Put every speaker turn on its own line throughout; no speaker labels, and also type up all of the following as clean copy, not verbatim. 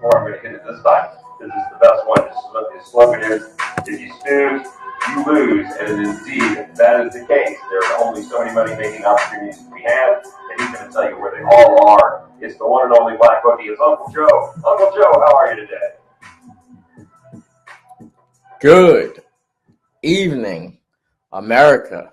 before. I'm going to hit it this time. This is the best one. This is what the slogan is. If you snooze, you lose. And indeed, that is the case. There are only so many money-making opportunities we have, and he's going to tell you where they all are. It's the one and only Black Bookie. It's Uncle Joe. Uncle Joe, how are you today?
Good evening, America.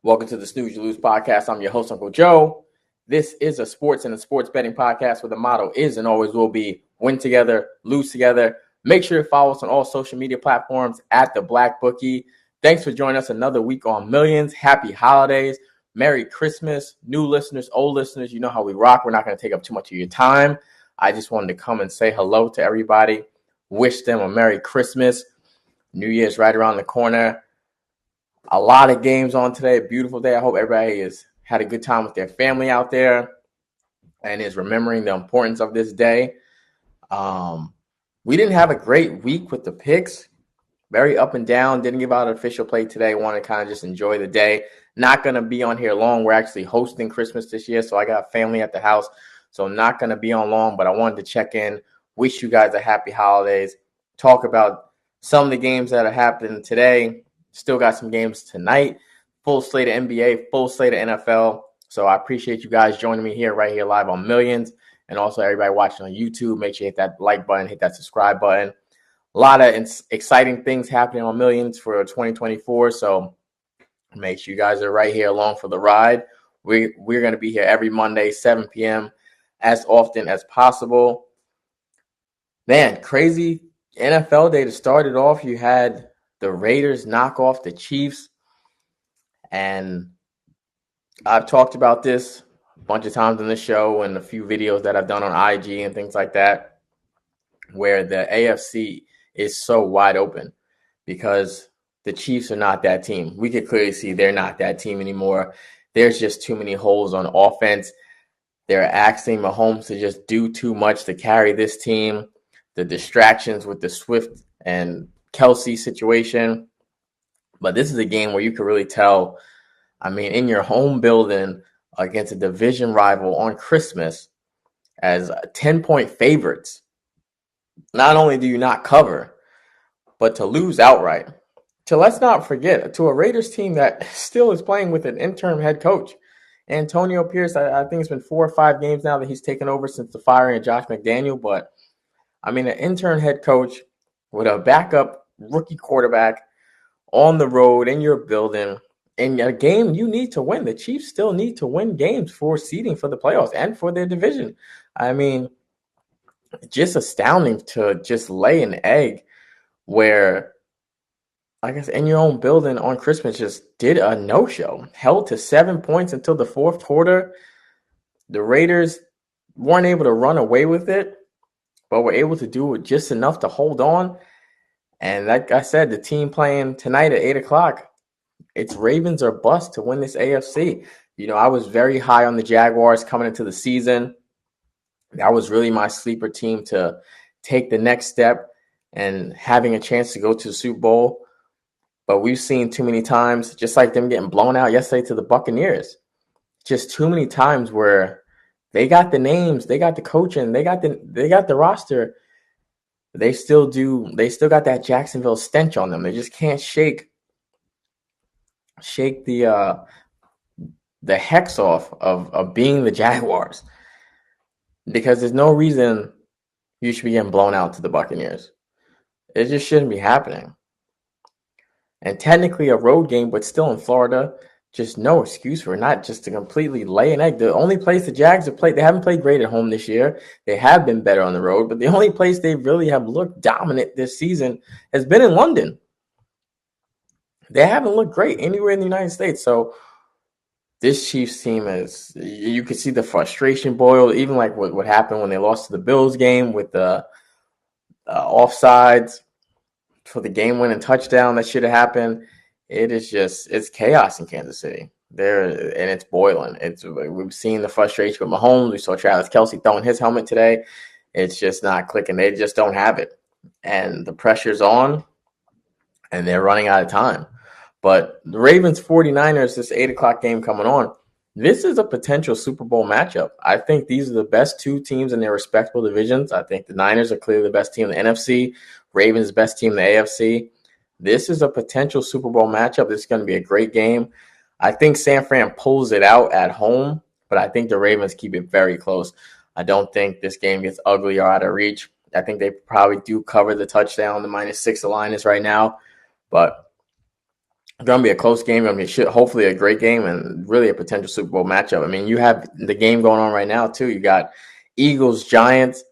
Welcome to the Snooze You Lose podcast. I'm your host, Uncle Joe. This is a sports and a sports betting podcast where the motto is and always will be win together, lose together. Make sure to follow us on all social media platforms at The Black Bookie. Thanks for joining us another week on Millions. Happy holidays. Merry Christmas. New listeners, old listeners, you know how we rock. We're not going to take up too much of your time. I just wanted to come and say hello to everybody. Wish them a Merry Christmas. New Year's right around the corner. A lot of games on today. A beautiful day. I hope everybody has had a good time with their family out there and is remembering the importance of this day. We didn't have a great week with the picks. Very up and down. Didn't give out an official play today. Want to kind of just enjoy the day. Not going to be on here long. We're actually hosting Christmas this year, so I got family at the house. So not going to be on long, but I wanted to check in. Wish you guys a happy holidays. Talk about some of the games that are happening today. Still got some games tonight. Full slate of NBA, full slate of NFL. So I appreciate you guys joining me here, right here live on Millions. And also everybody watching on YouTube, make sure you hit that like button, hit that subscribe button. A lot of exciting things happening on Millions for 2024. So make sure you guys are right here along for the ride. We're going to be here every Monday, 7 p.m. as often as possible. Man, crazy NFL day to start it off. You had the Raiders knock off the Chiefs. And I've talked about this a bunch of times on the show and a few videos that I've done on IG and things like that, where the AFC is so wide open because the Chiefs are not that team. We could clearly see they're not that team anymore. There's just too many holes on offense. They're asking Mahomes to just do too much to carry this team. The distractions with the Swift and Kelsey situation. But this is a game where you can really tell, I mean, in your home building against a division rival on Christmas as 10-point favorites, not only do you not cover, but to lose outright. So let's not forget, to a Raiders team that still is playing with an interim head coach. Antonio Pierce, I think it's been 4 or 5 games now that he's taken over since the firing of Josh McDaniel. But, I mean, an intern head coach with a backup rookie quarterback on the road in your building, in a game you need to win. The Chiefs still need to win games for seeding for the playoffs and for their division. I mean, just astounding to just lay an egg where, I guess, in your own building on Christmas just did a no-show. Held to 7 points until the fourth quarter. The Raiders weren't able to run away with it, but were able to do it just enough to hold on. And like I said, the team playing tonight at 8 o'clock, it's Ravens or bust to win this AFC. You know, I was very high on the Jaguars coming into the season. That was really my sleeper team to take the next step and having a chance to go to the Super Bowl. But we've seen too many times, just like them getting blown out yesterday to the Buccaneers, just too many times where they got the names, they got the coaching, they got the roster. They still got that Jacksonville stench on them. They just can't shake the hex off of being the Jaguars, because there's no reason you should be getting blown out to the Buccaneers. It just shouldn't be happening. And technically a road game, but still in Florida, just no excuse for not just to completely lay an egg. The only place the Jags have played, they haven't played great at home this year. They have been better on the road, but the only place they really have looked dominant this season has been in London. They haven't looked great anywhere in the United States. So this Chiefs team is, you could see the frustration boil, even like what happened when they lost to the Bills game with the offsides for the game-winning touchdown that should have happened. It's chaos in Kansas City. And it's boiling. We've seen the frustration with Mahomes. We saw Travis Kelsey throwing his helmet today. It's just not clicking. They just don't have it. And the pressure's on, and they're running out of time. But the Ravens 49ers, this 8 o'clock game coming on, This is a potential Super Bowl matchup. I think these are the best two teams in their respectable divisions. I think the Niners are clearly the best team in the NFC. Ravens the best team in the AFC. This is a potential Super Bowl matchup. This is going to be a great game. I think San Fran pulls it out at home, but I think the Ravens keep it very close. I don't think this game gets ugly or out of reach. I think they probably do cover the touchdown. The -6 line is right now, but it's going to be a close game. Going to be hopefully a great game and really a potential Super Bowl matchup. I mean, you have the game going on right now too. You got Eagles Giants.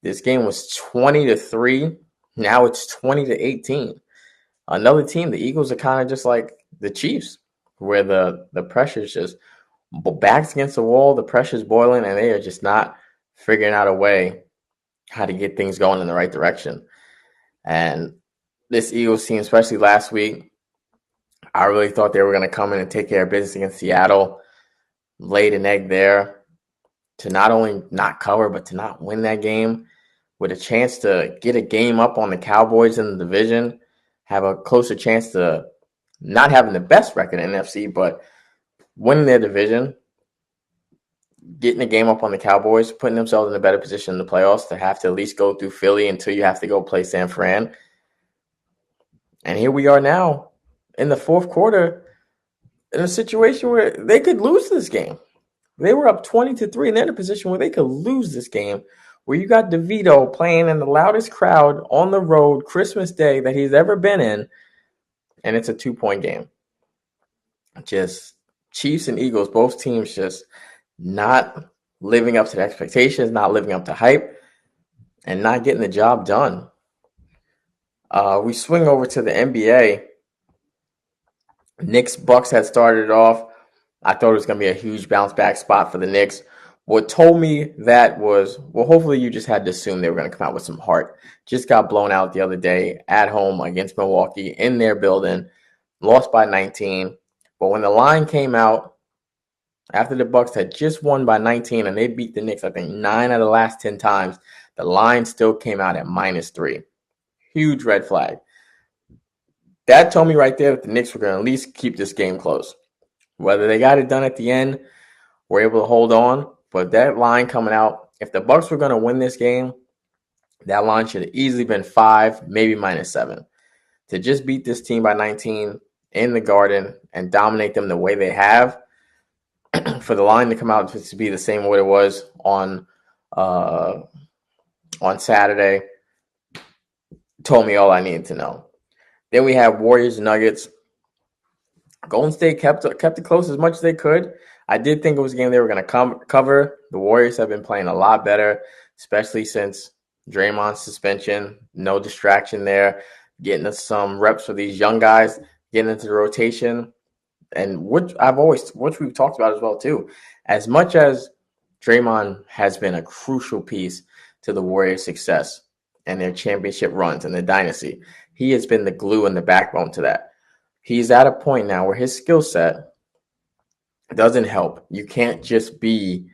This game was 20-3. Now it's 20-18. Another team, the Eagles are kind of just like the Chiefs, where the pressure's just backs against the wall, the pressure's boiling, and they are just not figuring out a way how to get things going in the right direction. And this Eagles team, especially last week, I really thought they were going to come in and take care of business against Seattle, laid an egg there to not only not cover, but to not win that game, with a chance to get a game up on the Cowboys in the division, have a closer chance to not having the best record in NFC, but winning their division, getting a game up on the Cowboys, putting themselves in a better position in the playoffs to have to at least go through Philly until you have to go play San Fran. And here we are now in the fourth quarter in a situation where they could lose this game. They were up 20-3, and they're in a position where they could lose this game, where you got DeVito playing in the loudest crowd on the road Christmas Day that he's ever been in, and it's a 2-point game. Just Chiefs and Eagles, both teams just not living up to the expectations, not living up to hype, and not getting the job done. We swing over to the NBA. Knicks Bucks had started off. I thought it was going to be a huge bounce back spot for the Knicks. What told me that was, well, hopefully you just had to assume they were going to come out with some heart. Just got blown out the other day at home against Milwaukee in their building, lost by 19. But when the line came out, after the Bucks had just won by 19 and they beat the Knicks, I think 9 out of the last 10 times, the line still came out at -3. Huge red flag. That told me right there that the Knicks were going to at least keep this game close. Whether they got it done at the end, were able to hold on, but that line coming out, if the Bucks were going to win this game, that line should have easily been 5, maybe -7. To just beat this team by 19 in the Garden and dominate them the way they have, for the line to come out to be the same way it was on Saturday, told me all I needed to know. Then we have Warriors Nuggets. Golden State kept it close as much as they could. I did think it was a game they were going to cover. The Warriors have been playing a lot better, especially since Draymond's suspension. No distraction there. Getting us some reps for these young guys, getting into the rotation. And which we've talked about as well too. As much as Draymond has been a crucial piece to the Warriors' success and their championship runs and the dynasty, he has been the glue and the backbone to that. He's at a point now where his skill set doesn't help. You can't just be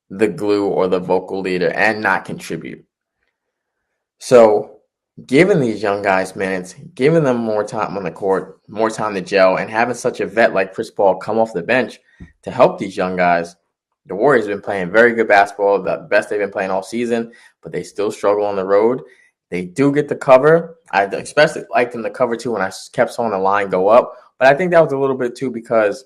the glue or the vocal leader and not contribute. So giving these young guys minutes, giving them more time on the court, more time to gel, and having such a vet like Chris Paul come off the bench to help these young guys. The Warriors have been playing very good basketball, the best they've been playing all season, but they still struggle on the road. They do get the cover. I especially liked them to cover too when I kept seeing the line go up. But I think that was a little bit too because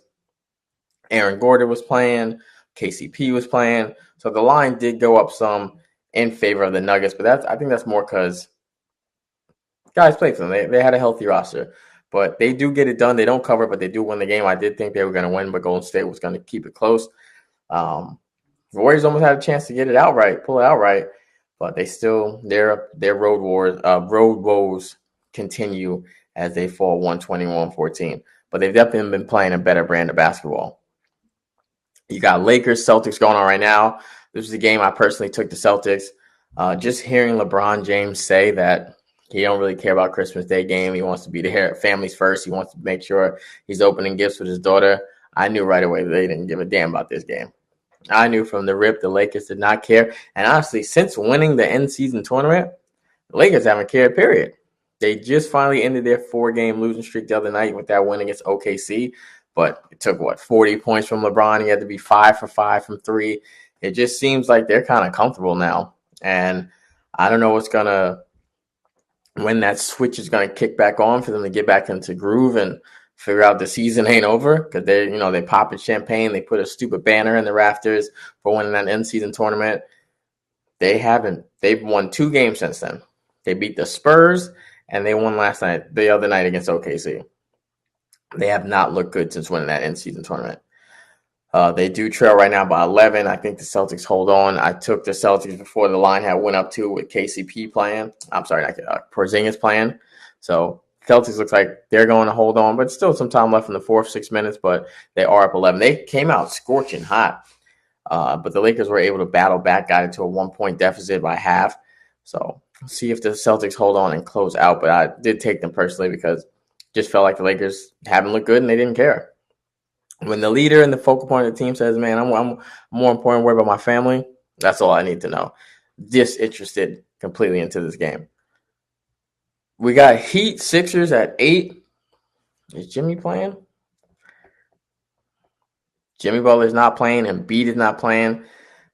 Aaron Gordon was playing, KCP was playing. So the line did go up some in favor of the Nuggets. But I think that's more because guys play for them. They had a healthy roster. But they do get it done. They don't cover, but they do win the game. I did think they were going to win, but Golden State was going to keep it close. The Warriors almost had a chance to get it outright, pull it outright. But they still, their road woes continue as they fall 121-14. But they've definitely been playing a better brand of basketball. You got Lakers, Celtics going on right now. This was a game I personally took the Celtics. Just hearing LeBron James say that he don't really care about Christmas Day game. He wants to be there, families first. He wants to make sure he's opening gifts with his daughter. I knew right away they didn't give a damn about this game. I knew from the rip the Lakers did not care. And honestly, since winning the end-season tournament, the Lakers haven't cared, period. They just finally ended their 4-game losing streak the other night with that win against OKC. but it took 40 points from LeBron. He had to be 5 for 5 from three. It just seems like they're kind of comfortable now, and I don't know when that switch is going to kick back on for them to get back into groove and figure out the season ain't over, because they popping champagne. They put a stupid banner in the rafters for winning that in-season tournament. They've won 2 games since then. They beat the Spurs and they won the other night against OKC. They have not looked good since winning that in-season tournament. They do trail right now by 11. I think the Celtics hold on. I took the Celtics before the line had went up 2 with KCP playing. I'm sorry, Porzingis playing. So Celtics looks like they're going to hold on, but still some time left in the fourth, 6 minutes, but they are up 11. They came out scorching hot, but the Lakers were able to battle back, got into a 1-point deficit by half. So see if the Celtics hold on and close out, but I did take them personally because just felt like the Lakers haven't looked good and they didn't care. When the leader and the focal point of the team says, man, I'm more important, worried about my family, that's all I need to know. Disinterested completely into this game. We got Heat Sixers at 8. Is Jimmy playing? Jimmy Butler's not playing and Embiid is not playing.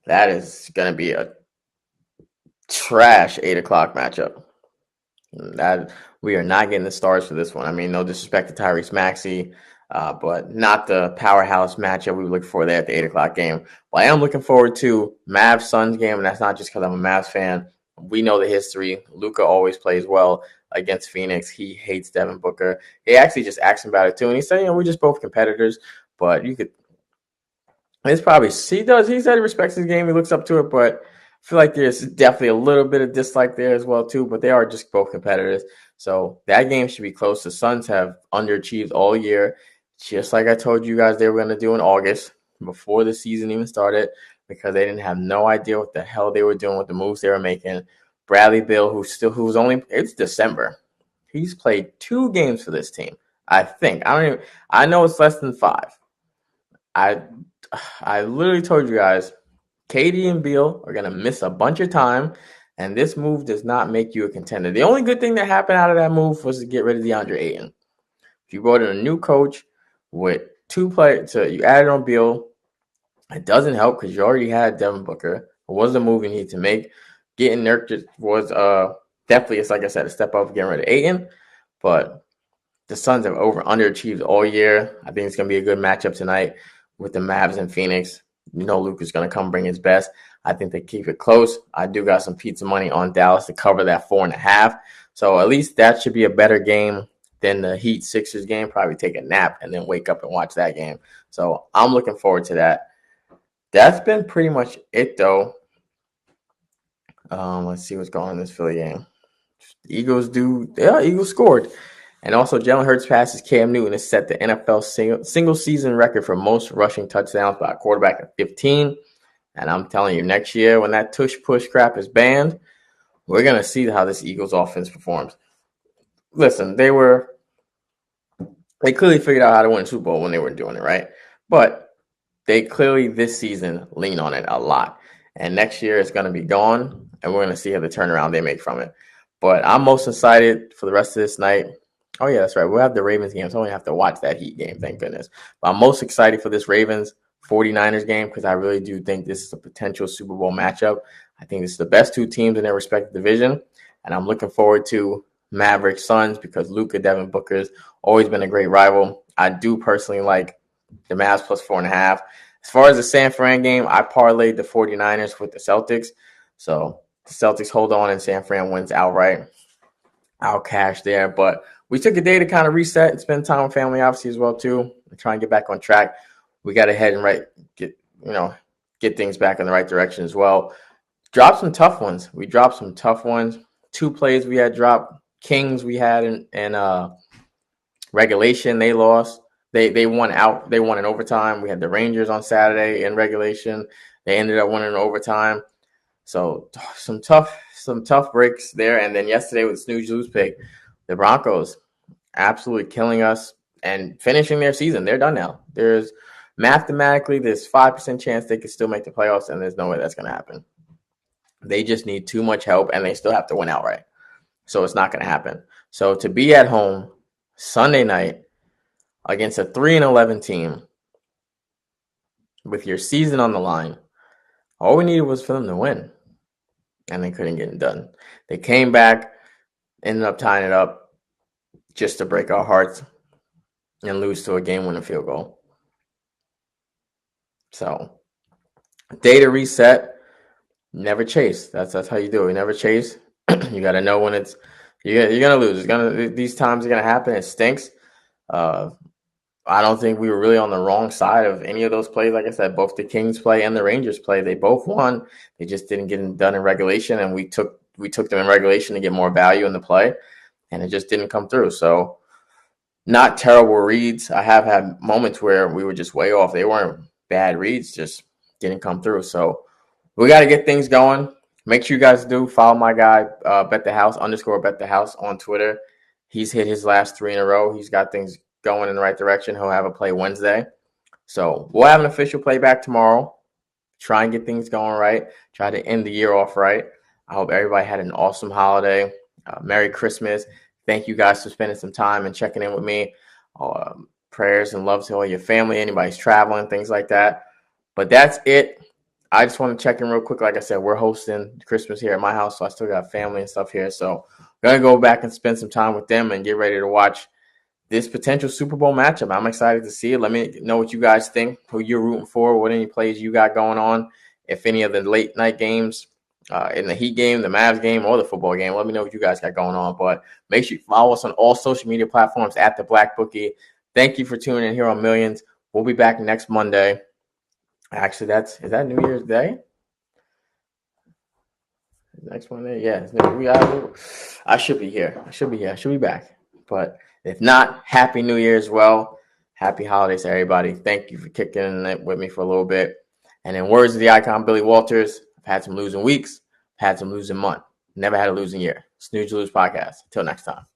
That is going to be a trash 8 o'clock matchup. That we are not getting the stars for this one. I mean, no disrespect to Tyrese Maxey, but not the powerhouse matchup we look for there at the 8 o'clock game. But I am looking forward to Mavs Suns game, and that's not just because I'm a Mavs fan. We know the history. Luka always plays well against Phoenix. He hates Devin Booker. He actually just asked him about it too, and he said, we're just both competitors, but you could. It's probably he does. He said he respects his game. He looks up to it, but I feel like there's definitely a little bit of dislike there as well too. But they are just both competitors, so that game should be close. The Suns have underachieved all year, just like I told you guys they were going to do in August before the season even started, because they didn't have no idea what the hell they were doing with the moves they were making. Bradley Beal, it's December. He's played 2 games for this team. I think. I know it's less than 5. I literally told you guys, KD and Beal are going to miss a bunch of time, and this move does not make you a contender. The only good thing that happened out of that move was to get rid of DeAndre Ayton. If you brought in a new coach with 2 players, so you added on Beal, it doesn't help because you already had Devin Booker. It was the move you need to make. Getting Nurkic was definitely, like I said, a step up getting rid of Ayton, but the Suns have underachieved all year. I think it's going to be a good matchup tonight with the Mavs and Phoenix. Luka's going to come bring his best. I think they keep it close. I do got some pizza money on Dallas to cover that 4.5. So at least that should be a better game than the Heat Sixers game. Probably take a nap and then wake up and watch that game. So I'm looking forward to that. That's been pretty much it, though. Let's see what's going on in this Philly game. Eagles scored. And also, Jalen Hurts passes Cam Newton to set the NFL single season record for most rushing touchdowns by a quarterback at 15. And I'm telling you, next year when that tush-push crap is banned, we're going to see how this Eagles offense performs. Listen, they clearly figured out how to win a Super Bowl when they were doing it, right? But they clearly this season lean on it a lot. And next year it's going to be gone, and we're going to see how the turnaround they make from it. But I'm most excited for the rest of this night. Oh, yeah, that's right. We'll have the Ravens game, so I only have to watch that Heat game, thank goodness. But I'm most excited for this Ravens 49ers game because I really do think this is a potential Super Bowl matchup. I think this is the best 2 teams in their respective division, and I'm looking forward to Mavericks Suns because Luka, Devin Booker's always been a great rival. I do personally like the Mavs plus 4.5. As far as the San Fran game, I parlayed the 49ers with the Celtics. So the Celtics hold on and San Fran wins outright. I'll cash there, but we took a day to kind of reset and spend time with family, obviously, as well, too. And try and get back on track. We got to head and get things back in the right direction as well. Dropped some tough ones. We dropped some tough ones. 2 plays we had dropped. Kings we had in regulation. They lost. They won out. They won in overtime. We had the Rangers on Saturday in regulation. They ended up winning in overtime. So some tough breaks there. And then yesterday with Snooze Lose pick, the Broncos absolutely killing us and finishing their season. They're done now. There's 5% chance they could still make the playoffs, and there's no way that's going to happen. They just need too much help, and they still have to win outright. So it's not going to happen. So to be at home Sunday night against a 3-11 team with your season on the line. All we needed was for them to win, and they couldn't get it done. They came back, ended up tying it up just to break our hearts and lose to a game-winning field goal. So, day to reset. Never chase. That's how you do it. You never chase. You got to know when you're gonna lose. These times are gonna happen. It stinks. I don't think we were really on the wrong side of any of those plays. Like I said, both the Kings play and the Rangers play, they both won. They just didn't get it done in regulation, and we took them in regulation to get more value in the play, and it just didn't come through. So, not terrible reads. I have had moments where we were just way off. They weren't bad reads, just didn't come through. So, we got to get things going. Make sure you guys do follow my guy, Bet the House _Bet the House on Twitter. He's hit his last 3 in a row. He's got things going in the right direction. He'll have a play Wednesday. So we'll have an official playback tomorrow. Try and get things going right. Try to end the year off right. I hope everybody had an awesome holiday. Merry Christmas. Thank you guys for spending some time and checking in with me. Prayers and love to all your family, anybody's traveling, things like that. But that's it. I just want to check in real quick. Like I said, we're hosting Christmas here at my house, so I still got family and stuff here. So I'm going to go back and spend some time with them and get ready to watch this potential Super Bowl matchup. I'm excited to see it. Let me know what you guys think, who you're rooting for, what any plays you got going on. If any of the late night games, in the Heat game, the Mavs game, or the football game, let me know what you guys got going on. But make sure you follow us on all social media platforms at The Black Bookie. Thank you for tuning in here on Millions. We'll be back next Monday. Actually, is that New Year's Day? Next Monday? Yeah. I should be here. I should be back. But if not, Happy New Year as well. Happy holidays to everybody. Thank you for kicking it with me for a little bit. And in words of the icon Billy Walters, I've had some losing weeks. I've had some losing months. Never had a losing year. Snooze Lose Podcast. Until next time.